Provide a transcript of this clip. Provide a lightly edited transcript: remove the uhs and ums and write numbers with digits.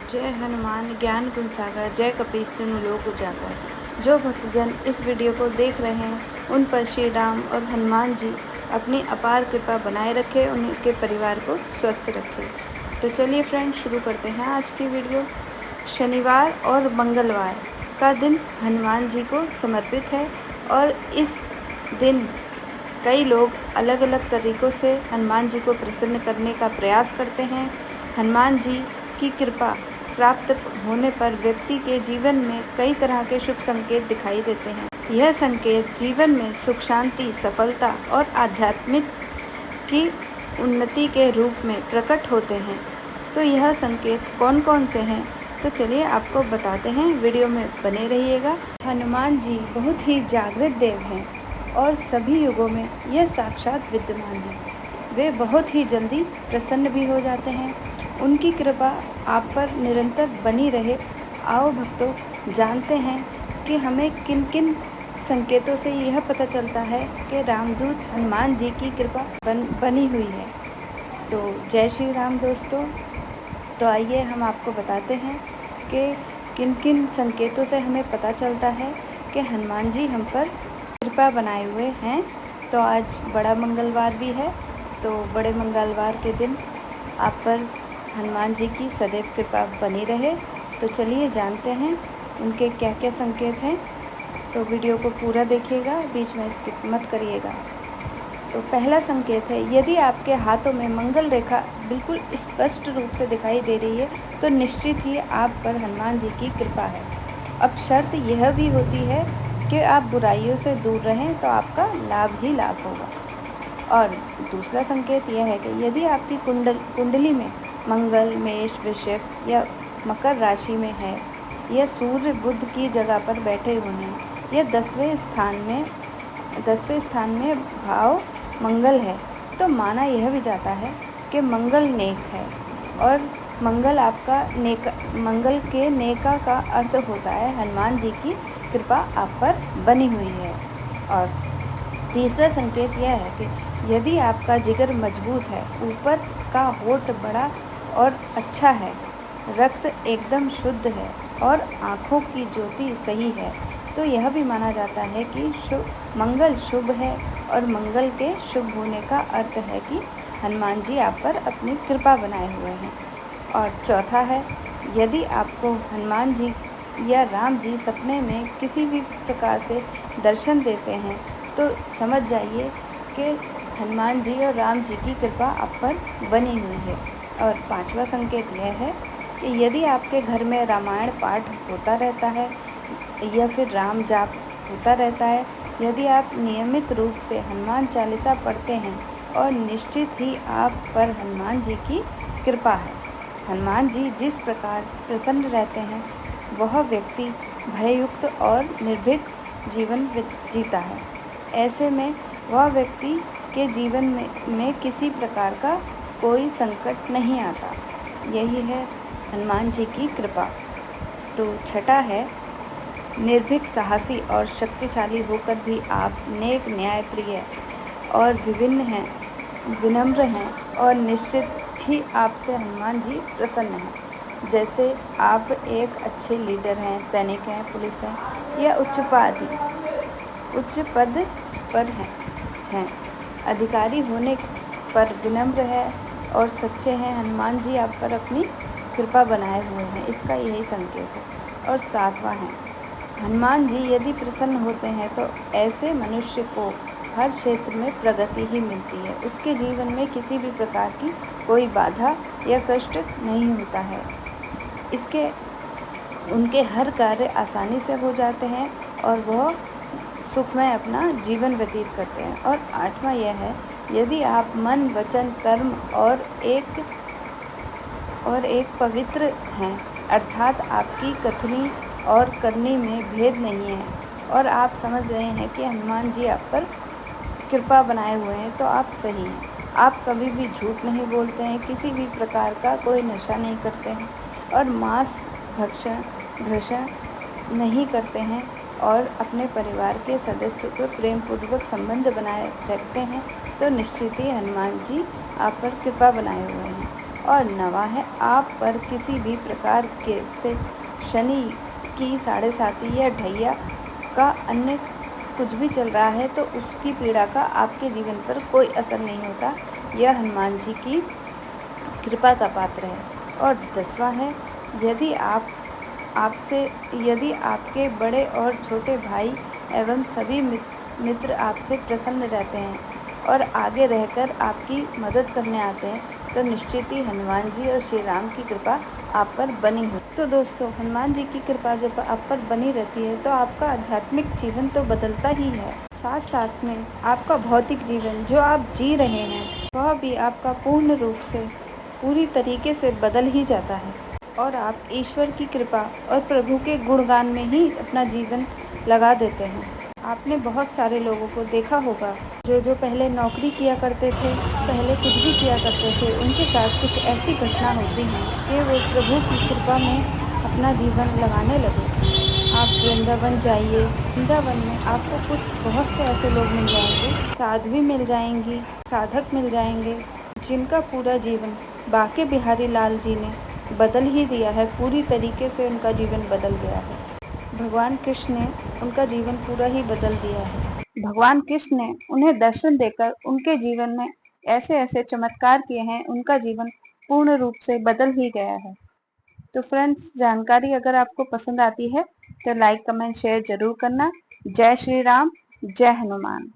जय हनुमान ज्ञान गुण सागर, जय कपीस तिनु लोक उजागर। जो भक्तजन इस वीडियो को देख रहे हैं उन पर श्री राम और हनुमान जी अपनी अपार कृपा बनाए रखें, उनके परिवार को स्वस्थ रखें। तो चलिए फ्रेंड्स, शुरू करते हैं आज की वीडियो। शनिवार और मंगलवार का दिन हनुमान जी को समर्पित है और इस दिन कई लोग अलग अलग तरीक़ों से हनुमान जी को प्रसन्न करने का प्रयास करते हैं। हनुमान जी की कृपा प्राप्त होने पर व्यक्ति के जीवन में कई तरह के शुभ संकेत दिखाई देते हैं। यह संकेत जीवन में सुख, शांति, सफलता और आध्यात्मिक की उन्नति के रूप में प्रकट होते हैं। तो यह संकेत कौन कौन से हैं, तो चलिए आपको बताते हैं, वीडियो में बने रहिएगा। हनुमान जी बहुत ही जागृत देव हैं और सभी युगों में यह साक्षात विद्यमान है। वे बहुत ही जल्दी प्रसन्न भी हो जाते हैं। उनकी कृपा आप पर निरंतर बनी रहे। आओ भक्तों, जानते हैं कि हमें किन किन संकेतों से यह पता चलता है कि रामदूत हनुमान जी की कृपा बनी हुई है। तो जय श्री राम दोस्तों। तो आइए हम आपको बताते हैं कि किन किन संकेतों से हमें पता चलता है कि हनुमान जी हम पर कृपा बनाए हुए हैं। तो आज बड़ा मंगलवार भी है, तो बड़े मंगलवार के दिन आप पर हनुमान जी की सदैव कृपा बनी रहे। तो चलिए जानते हैं उनके क्या क्या संकेत हैं। तो वीडियो को पूरा देखिएगा, बीच में स्किप मत करिएगा। तो पहला संकेत है, यदि आपके हाथों में मंगल रेखा बिल्कुल स्पष्ट रूप से दिखाई दे रही है तो निश्चित ही आप पर हनुमान जी की कृपा है। अब शर्त यह भी होती है कि आप बुराइयों से दूर रहें तो आपका लाभ ही लाभ होगा। और दूसरा संकेत यह है कि यदि आपकी कुंडली में मंगल मेष, वृश्चिक या मकर राशि में है, यह सूर्य बुध की जगह पर बैठे हुए हैं, यह 10वें स्थान में भाव मंगल है, तो माना यह भी जाता है कि मंगल नेक है। और मंगल के नेका का अर्थ होता है हनुमान जी की कृपा आप पर बनी हुई है। और तीसरा संकेत यह है कि यदि आपका जिगर मजबूत है, ऊपर का होठ बड़ा और अच्छा है, रक्त एकदम शुद्ध है और आँखों की ज्योति सही है, तो यह भी माना जाता है कि मंगल शुभ है। और मंगल के शुभ होने का अर्थ है कि हनुमान जी आप पर अपनी कृपा बनाए हुए हैं। और चौथा है, यदि आपको हनुमान जी या राम जी सपने में किसी भी प्रकार से दर्शन देते हैं तो समझ जाइए कि हनुमान जी और राम जी की कृपा आप पर बनी हुई है। और पांचवा संकेत यह है कि यदि आपके घर में रामायण पाठ होता रहता है या फिर राम जाप होता रहता है, यदि आप नियमित रूप से हनुमान चालीसा पढ़ते हैं और निश्चित ही आप पर हनुमान जी की कृपा है। हनुमान जी जिस प्रकार प्रसन्न रहते हैं, वह व्यक्ति भययुक्त और निर्भीक जीवन जीता है। ऐसे में वह व्यक्ति के जीवन में किसी प्रकार का कोई संकट नहीं आता। यही है हनुमान जी की कृपा। तो छठा है, निर्भीक, साहसी और शक्तिशाली होकर भी आप नेक, न्यायप्रिय और विनम्र हैं और निश्चित ही आपसे हनुमान जी प्रसन्न हैं। जैसे आप एक अच्छे लीडर हैं, सैनिक हैं, पुलिस हैं या उच्च पद पर हैं, अधिकारी होने पर विनम्र है और सच्चे हैं, हनुमान जी आप पर अपनी कृपा बनाए हुए हैं, इसका यही संकेत है। और सातवां है, हनुमान जी यदि प्रसन्न होते हैं तो ऐसे मनुष्य को हर क्षेत्र में प्रगति ही मिलती है। उसके जीवन में किसी भी प्रकार की कोई बाधा या कष्ट नहीं होता है। उनके हर कार्य आसानी से हो जाते हैं और वह सुखमय अपना जीवन व्यतीत करते हैं। और आठवां यह है, यदि आप मन, वचन, कर्म और एक पवित्र हैं, अर्थात आपकी कथनी और करनी में भेद नहीं है और आप समझ रहे हैं कि हनुमान जी आप पर कृपा बनाए हुए हैं, तो आप सही हैं। आप कभी भी झूठ नहीं बोलते हैं, किसी भी प्रकार का कोई नशा नहीं करते हैं और मांस भक्षण नहीं करते हैं और अपने परिवार के सदस्य को प्रेम पूर्वक संबंध बनाए रखते हैं, तो निश्चित ही हनुमान जी आप पर कृपा बनाए हुए हैं। और 9वां है आप पर किसी भी प्रकार के से शनि की 7.5 या ढैया का अन्य कुछ भी चल रहा है तो उसकी पीड़ा का आपके जीवन पर कोई असर नहीं होता। यह हनुमान जी की कृपा का पात्र है। और 10वां है यदि यदि आपके बड़े और छोटे भाई एवं सभी मित्र आपसे प्रसन्न रहते हैं और आगे रहकर आपकी मदद करने आते हैं तो निश्चित ही हनुमान जी और श्री राम की कृपा आप पर बनी हो। तो दोस्तों, हनुमान जी की कृपा जब आप पर बनी रहती है तो आपका आध्यात्मिक जीवन तो बदलता ही है, साथ साथ में आपका भौतिक जीवन जो आप जी रहे हैं वह भी आपका पूर्ण रूप से पूरी तरीके से बदल ही जाता है और आप ईश्वर की कृपा और प्रभु के गुणगान में ही अपना जीवन लगा देते हैं। आपने बहुत सारे लोगों को देखा होगा जो पहले नौकरी किया करते थे, पहले कुछ भी किया करते थे, उनके साथ कुछ ऐसी घटना होती हैं कि वो प्रभु की कृपा में अपना जीवन लगाने लगे। आप वृंदावन जाइए, वृंदावन में आपको कुछ बहुत से ऐसे लोग मिल जाएंगे, साध्वी मिल जाएंगी, साधक मिल जाएंगे, जिनका पूरा जीवन बांके बिहारी लाल जी ने बदल ही दिया है, पूरी तरीके से उनका जीवन बदल गया है। भगवान कृष्ण ने उनका जीवन पूरा ही बदल दिया है। भगवान कृष्ण ने उन्हें दर्शन देकर उनके जीवन में ऐसे ऐसे चमत्कार किए हैं, उनका जीवन पूर्ण रूप से बदल ही गया है। तो फ्रेंड्स, जानकारी अगर आपको पसंद आती है तो लाइक कमेंट शेयर जरूर करना। जय श्री राम, जय हनुमान।